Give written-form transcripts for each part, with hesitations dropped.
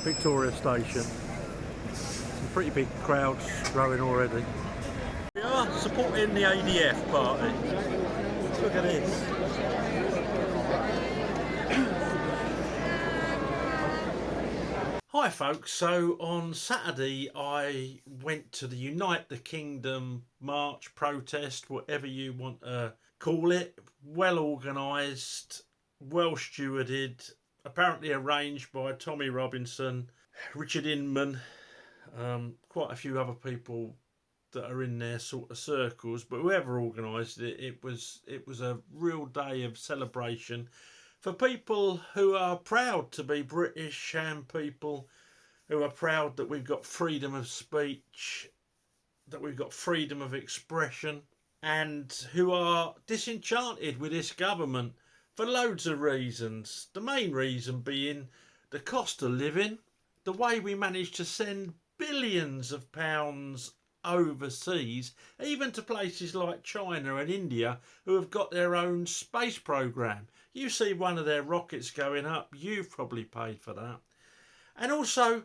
Victoria Station. Some pretty big crowds growing already. We are supporting the ADF party. Look at this. Hi folks, so on Saturday I went to the Unite the Kingdom march, protest, whatever you want to call it. Well organised, well stewarded, apparently arranged by Tommy Robinson, Richard Inman, quite a few other people that are in their sort of circles, but whoever organised it, it was a real day of celebration for people who are proud to be British and people who are proud that we've got freedom of speech, that we've got freedom of expression, and who are disenchanted with this government for loads of reasons. The main reason being the cost of living, the way we managed to send billions of pounds overseas, even to places like China and India who have got their own space program. You see one of their rockets going up, you've probably paid for that. And also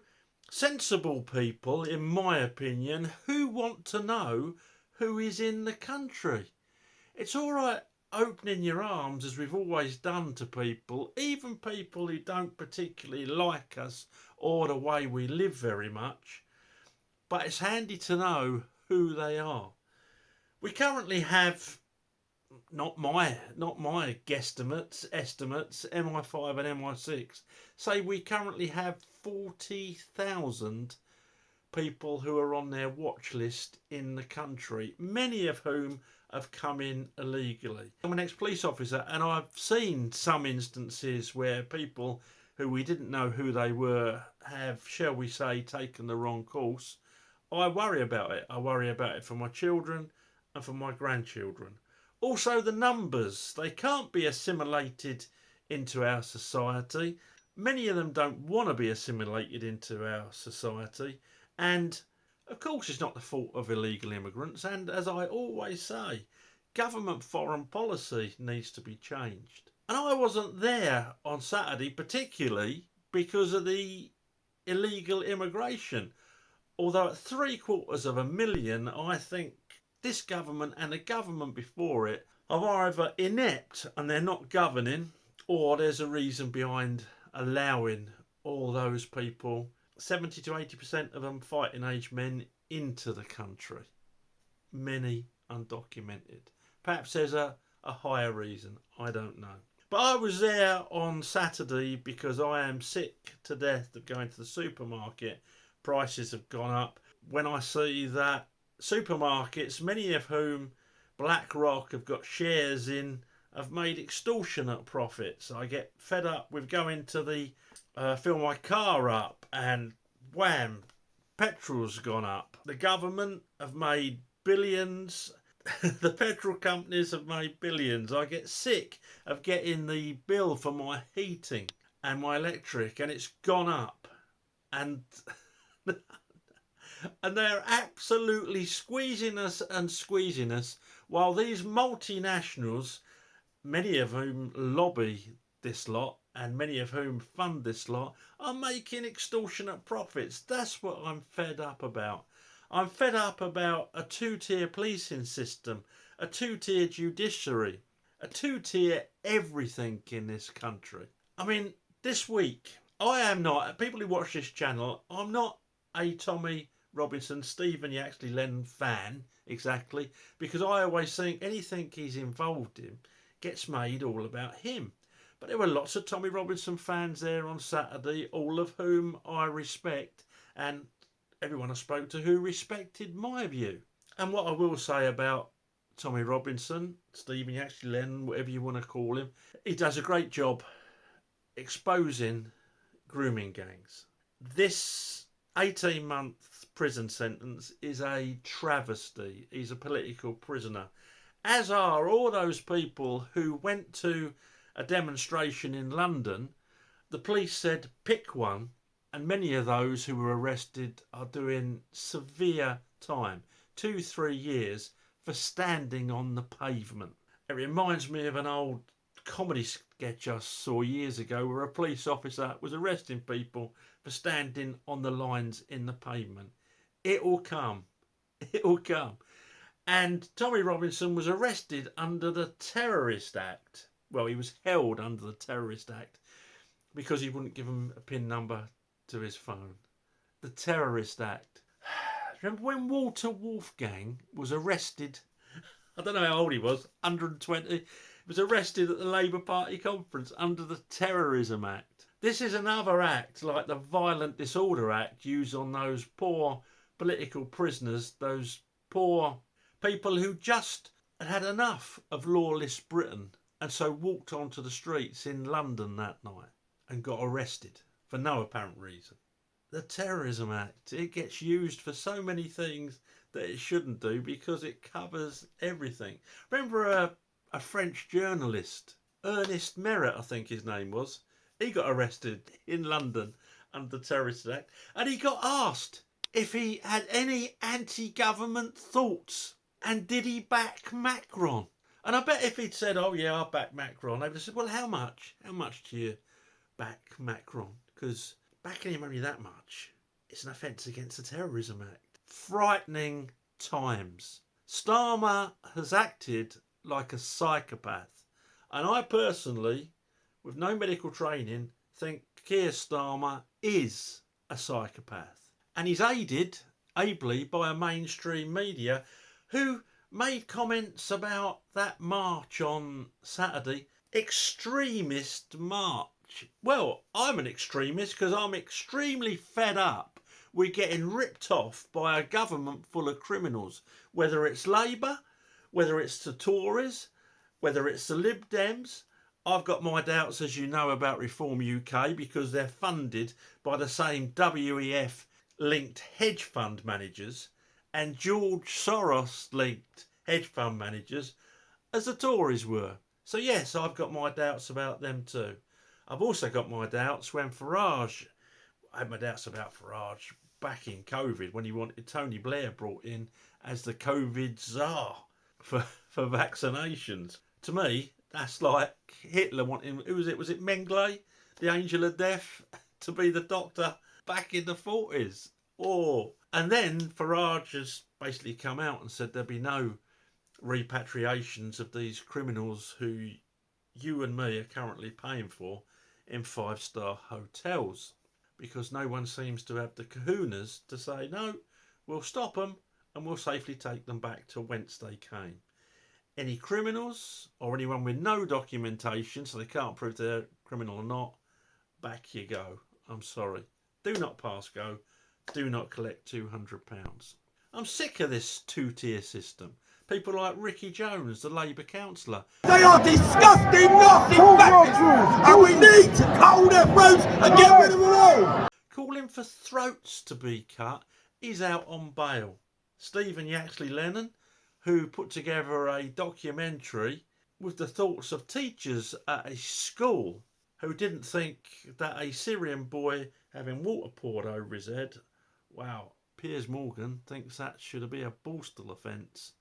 sensible people, in my opinion, who want to know who is in the country. It's all right opening your arms as we've always done to people, even people who don't particularly like us or the way we live very much, but it's handy to know who they are. We currently have, not my guesstimates, estimates, MI5 and MI6 say we currently have 40,000 people who are on their watch list in the country, many of whom have come in illegally. I'm an ex-police officer and I've seen some instances where people who we didn't know who they were have, shall we say, taken the wrong course. I worry about it. I worry about it for my children and for my grandchildren. Also the numbers, they can't be assimilated into our society. Many of them don't want to be assimilated into our society. And of course it's not the fault of illegal immigrants. And as I always say, government foreign policy needs to be changed. And I wasn't there on Saturday particularly because of the illegal immigration. Although at 750,000, I think this government and the government before it are either inept and they're not governing, or there's a reason behind allowing all those people, 70 to 80% of them fighting age men, into the country. Many undocumented. Perhaps there's a higher reason, I don't know. But I was there on Saturday because I am sick to death of going to the supermarket. Prices have gone up. When I see that supermarkets, many of whom BlackRock have got shares in, have made extortionate profits, I get fed up with going to the fill my car up and wham, petrol's gone up. The government have made billions. The petrol companies have made billions. I get sick of getting the bill for my heating and my electric, and it's gone up. And and they're absolutely squeezing us while these multinationals, many of whom lobby this lot and many of whom fund this lot, are making extortionate profits. That's what I'm fed up about. I'm fed up about a two-tier policing system, a two-tier judiciary, a two-tier everything in this country. I mean, this week, I am not, people who watch this channel, I'm not a Tommy Robinson, Stephen Yaxley Lennon fan, exactly, because I always think anything he's involved in gets made all about him. But there were lots of Tommy Robinson fans there on Saturday, all of whom I respect, and everyone I spoke to who respected my view. And what I will say about Tommy Robinson, Stephen Yaxley Lennon, whatever you want to call him, he does a great job exposing grooming gangs. This 18-month prison sentence is a travesty. He's a political prisoner, as are all those people who went to a demonstration in London. The police said pick one, and many of those who were arrested are doing severe time, 2-3 years, for standing on the pavement. It reminds me of an old comedy sketch I saw years ago where a police officer was arresting people for standing on the lines in the pavement. It will come. It will come. And Tommy Robinson was arrested under the Terrorist Act. Well, he was held under the Terrorist Act because he wouldn't give him a PIN number to his phone. The Terrorist Act. Remember when Walter Wolfgang was arrested? I don't know how old he was, 120. He was arrested at the Labour Party conference under the Terrorism Act. This is another act like the Violent Disorder Act used on those poor political prisoners, those poor people who just had enough of lawless Britain and so walked onto the streets in London that night and got arrested for no apparent reason. The Terrorism Act, it gets used for so many things that it shouldn't do because it covers everything. Remember a French journalist, Ernest Merritt, I think his name was. He got arrested in London under the Terrorist Act, and he got asked if he had any anti-government thoughts and did he back Macron. And I bet if he'd said, oh yeah, I back Macron, they would have said, well, how much? How much do you back Macron? Because backing him only that much, it's an offence against the Terrorism Act. Frightening times. Starmer has acted like a psychopath. And I personally, with no medical training, think Keir Starmer is a psychopath. And he's aided ably by a mainstream media who made comments about that march on Saturday. Extremist march. Well, I'm an extremist because I'm extremely fed up with getting ripped off by a government full of criminals. Whether it's Labour, whether it's the Tories, whether it's the Lib Dems. I've got my doubts, as you know, about Reform UK because they're funded by the same WEF-linked hedge fund managers and George Soros-linked hedge fund managers as the Tories were. So yes, I've got my doubts about them too. I've also got my doubts when Farage, I had my doubts about Farage back in COVID when he wanted Tony Blair brought in as the COVID czar for vaccinations. To me, that's like Hitler wanting, who was it? Was it Mengele, the angel of death, to be the doctor back in the 40s? Oh, and then Farage has basically come out and said there'll be no repatriations of these criminals who you and me are currently paying for in 5-star hotels because no one seems to have the kahunas to say, no, we'll stop them and we'll safely take them back to whence they came. Any criminals or anyone with no documentation, so they can't prove they're criminal or not, back you go. I'm sorry. Do not pass go. Do not collect £200. I'm sick of this two-tier system. People like Ricky Jones, the Labour councillor. They are disgusting, nasty bastards, and we need to cull their throats and get rid of them all. Calling for throats to be cut, he's out on bail. Stephen Yaxley-Lennon, who put together a documentary with the thoughts of teachers at a school who didn't think that a Syrian boy having water poured over his head, wow, Piers Morgan thinks that should be a Borstal offence.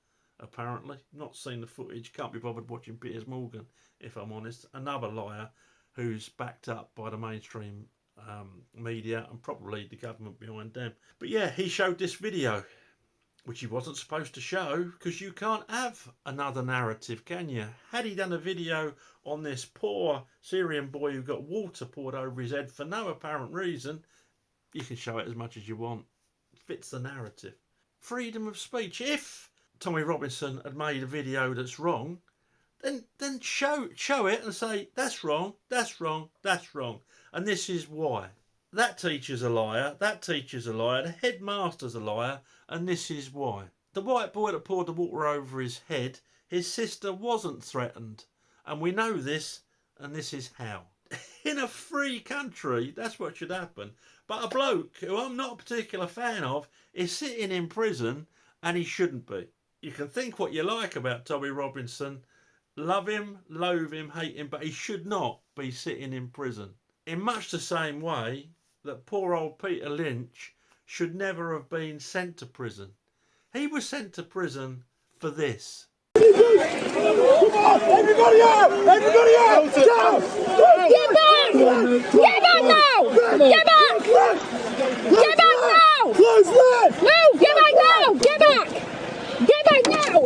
Apparently, not seen the footage, can't be bothered watching Piers Morgan, if I'm honest. Another liar who's backed up by the mainstream media and probably the government behind them. But yeah, he showed this video, which he wasn't supposed to show because you can't have another narrative, can you? Had he done a video on this poor Syrian boy who got water poured over his head for no apparent reason, you can show it as much as you want. It fits the narrative. Freedom of speech. If Tommy Robinson had made a video that's wrong, then show it and say, that's wrong, that's wrong, that's wrong. And this is why. That teacher's a liar, that teacher's a liar, the headmaster's a liar, and this is why. The white boy that poured the water over his head, his sister wasn't threatened. And we know this, and this is how. In a free country, that's what should happen. But a bloke who I'm not a particular fan of is sitting in prison, and he shouldn't be. You can think what you like about Tommy Robinson. Love him, loathe him, hate him, but he should not be sitting in prison. In much the same way that poor old Peter Lynch should never have been sent to prison. He was sent to prison for this. Everybody out! Everybody out! Down! Get back! Get back now! Get back! Get back now! Close left! No! Get back now! Get back! Get back now!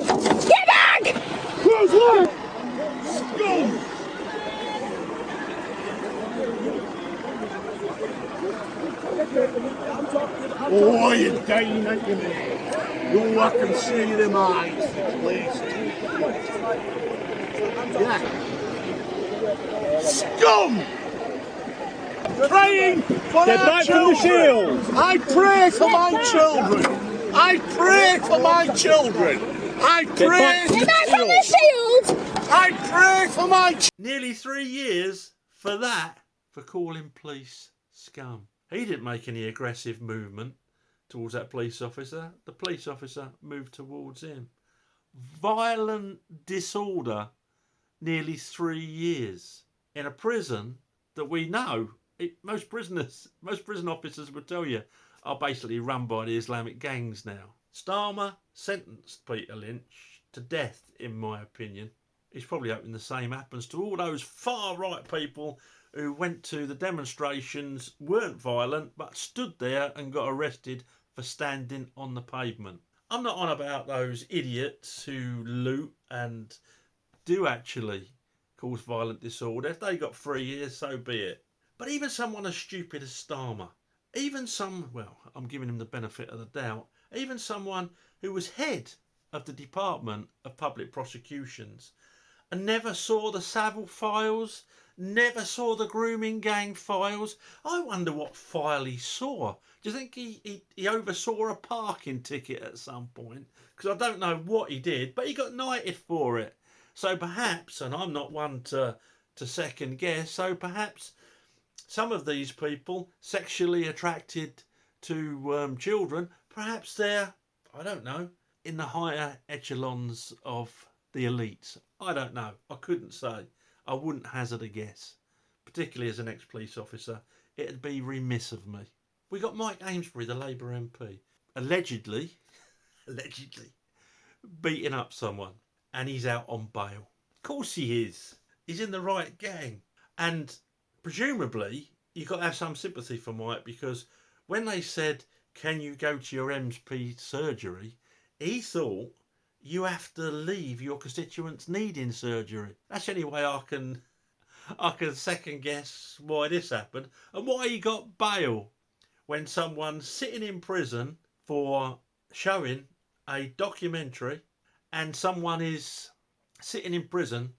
Get back! Close left! Scum! Oh, you're dying, ain't you, mate? Oh, I can see them eyes, at least. Yeah. Scum! Praying for Get our back from the children. shield. I pray for my children. I pray for my children. I pray Get back from the shield! I pray for my children. Nearly 3 years for that, for calling police scum. He didn't make any aggressive movement towards that police officer. The police officer moved towards him. Violent disorder, nearly 3 years. In a prison that we know, most prison officers would tell you, are basically run by the Islamic gangs now. Starmer sentenced Peter Lynch to death, in my opinion. He's probably hoping the same happens to all those far-right people who went to the demonstrations, weren't violent, but stood there and got arrested for standing on the pavement. I'm not on about those idiots who loot and do actually cause violent disorder. If they got 3 years, so be it. But even someone as stupid as Starmer, I'm giving him the benefit of the doubt, even someone who was head of the Department of Public Prosecutions and never saw the Savile files, never saw the grooming gang files. I wonder what file he saw. Do you think he oversaw a parking ticket at some point? Because I don't know what he did, but he got knighted for it. So perhaps, and I'm not one to second guess, so perhaps some of these people sexually attracted to children, perhaps they're, I don't know, in the higher echelons of the elites. I don't know. I couldn't say. I wouldn't hazard a guess. Particularly as an ex-police officer, it'd be remiss of me. We got Mike Amesbury, the Labour MP, allegedly beating up someone, and he's out on bail. Of course he is. He's in the right gang. And presumably, you've got to have some sympathy for Mike, because when they said, can you go to your MP surgery, he thought you have to leave your constituents needing surgery. That's the only way I can second guess why this happened and why he got bail when someone's sitting in prison for showing a documentary and someone is sitting in prison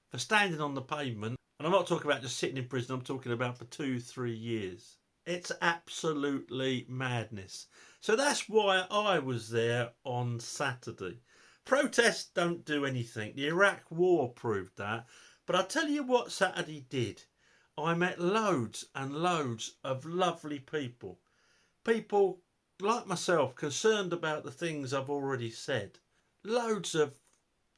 for standing on the pavement. And I'm not talking about just sitting in prison, I'm talking about for 2-3 years. It's absolutely madness. So that's why I was there on Saturday. Protests don't do anything. The Iraq War proved that. But I'll tell you what Saturday did. I met loads and loads of lovely people. People like myself, concerned about the things I've already said. Loads of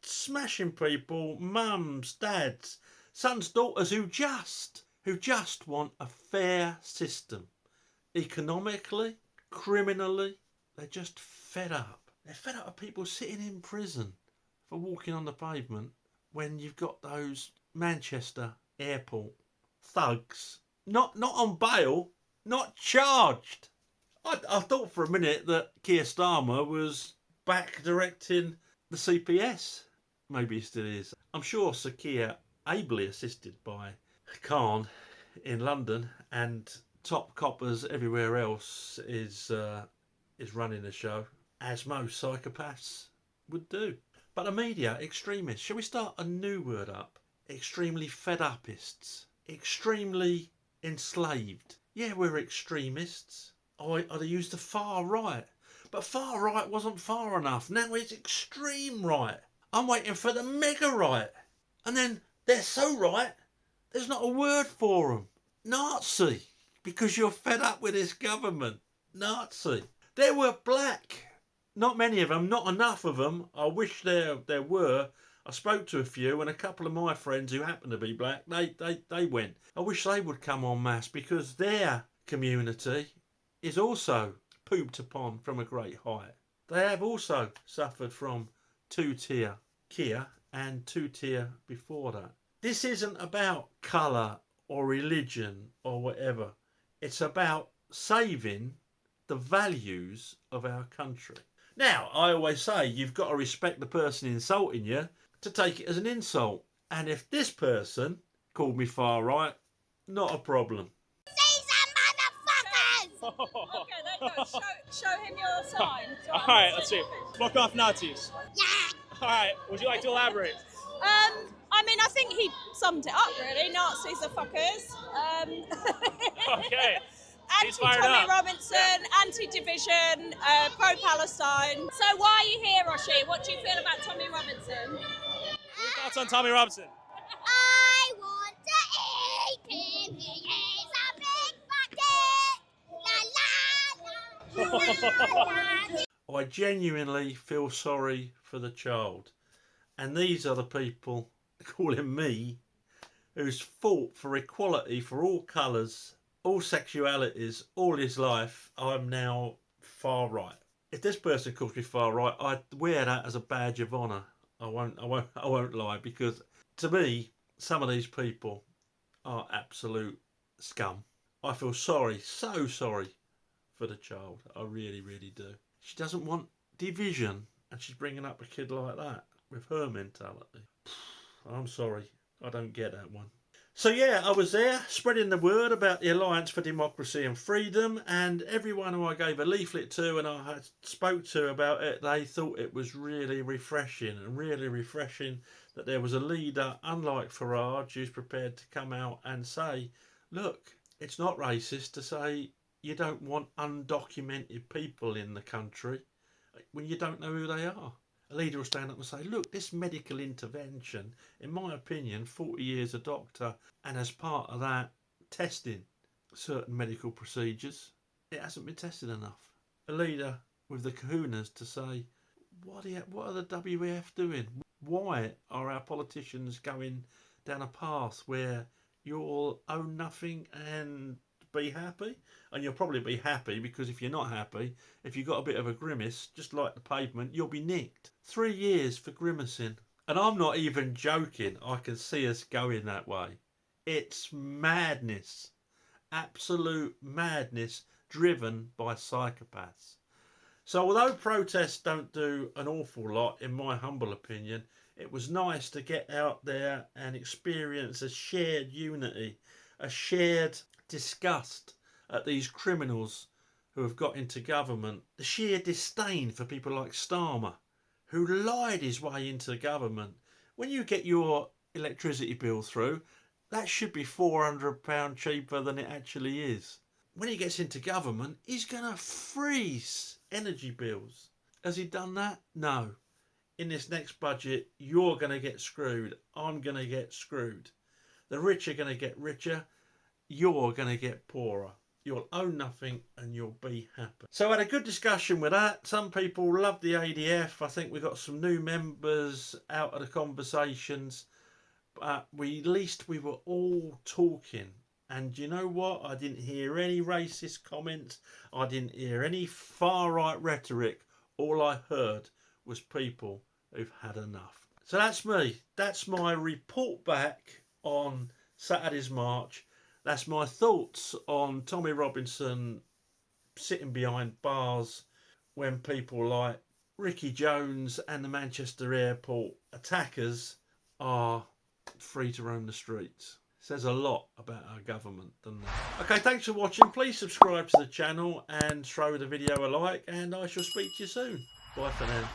smashing people, mums, dads, sons, daughters who just want a fair system. Economically, criminally, they're just fed up. They're fed up of people sitting in prison for walking on the pavement when you've got those Manchester airport thugs, not on bail, not charged. I thought for a minute that Keir Starmer was back directing the CPS. Maybe he still is. I'm sure Sir Keir, ably assisted by Khan in London and top coppers everywhere else, is running the show, as most psychopaths would do. But the media, extremists, shall we start a new word up? Extremely fed upists, extremely enslaved. Yeah, we're extremists. I'd use the far right, but far right wasn't far enough. Now it's extreme right. I'm waiting for the mega right, and then they're so right, there's not a word for them. Nazi, because you're fed up with this government. Nazi. There were black. Not many of them, not enough of them. I wish there were. I spoke to a few, and a couple of my friends who happen to be black, they went. I wish they would come en masse, because their community is also pooped upon from a great height. They have also suffered from two-tier Keir and two-tier before that. This isn't about colour or religion or whatever. It's about saving the values of our country. Now, I always say you've got to respect the person insulting you to take it as an insult. And if this person called me far right, not a problem. Okay, there you go. Show him your sign. All right, let's see. Fuck off Nazis. Yeah. All right, would you like to elaborate? I mean, I think he summed it up, really. Nazis are fuckers. Okay. He's fired Anti-Tommy up. Robinson, anti-division, pro-Palestine. So why are you here, Roshi? What do you feel about Tommy Robinson? What are your thoughts on Tommy Robinson? I want to eat him. He is a big bucket. La la la. I genuinely feel sorry for the child. And these are the people, calling me, who's fought for equality for all colours, all sexualities, all his life. I'm now far right. If this person calls me far right, I'd wear that as a badge of honour. I won't lie, because to me, some of these people are absolute scum. I feel sorry, so sorry for the child. I really, really do. She doesn't want division, and she's bringing up a kid like that with her mentality. I'm sorry, I don't get that one. So yeah, I was there spreading the word about the Alliance for Democracy and Freedom, and everyone who I gave a leaflet to and I spoke to about it, they thought it was really refreshing that there was a leader, unlike Farage, who's prepared to come out and say, look, it's not racist to say you don't want undocumented people in the country when you don't know who they are. A leader will stand up and say, look, this medical intervention, in my opinion, 40 years a doctor, and as part of that, testing certain medical procedures, it hasn't been tested enough. A leader with the kahunas to say, what are the WEF doing? Why are our politicians going down a path where you'll own nothing and be happy? And you'll probably be happy because if you're not happy, if you've got a bit of a grimace, just like the pavement, you'll be nicked. 3 years for grimacing. And I'm not even joking. I can see us going that way. It's madness. Absolute madness driven by psychopaths. So although protests don't do an awful lot, in my humble opinion, it was nice to get out there and experience a shared unity, a shared disgust at these criminals who have got into government, the sheer disdain for people like Starmer, who lied his way into government. When you get your electricity bill through, that should be £400 cheaper than it actually is. When he gets into government, he's going to freeze energy bills. Has he done that? No. In this next budget, you're going to get screwed. I'm going to get screwed. The rich are going to get richer. You're going to get poorer. You'll own nothing and you'll be happy. So I had a good discussion with that. Some people love the ADF. I think we got some new members out of the conversations. But at least we were all talking. And you know what? I didn't hear any racist comments. I didn't hear any far-right rhetoric. All I heard was people who've had enough. So that's me. That's my report back on Saturday's march. That's my thoughts on Tommy Robinson sitting behind bars when people like Ricky Jones and the Manchester Airport attackers are free to roam the streets. Says a lot about our government, doesn't it? Okay, thanks for watching. Please subscribe to the channel and throw the video a like, and I shall speak to you soon. Bye for now.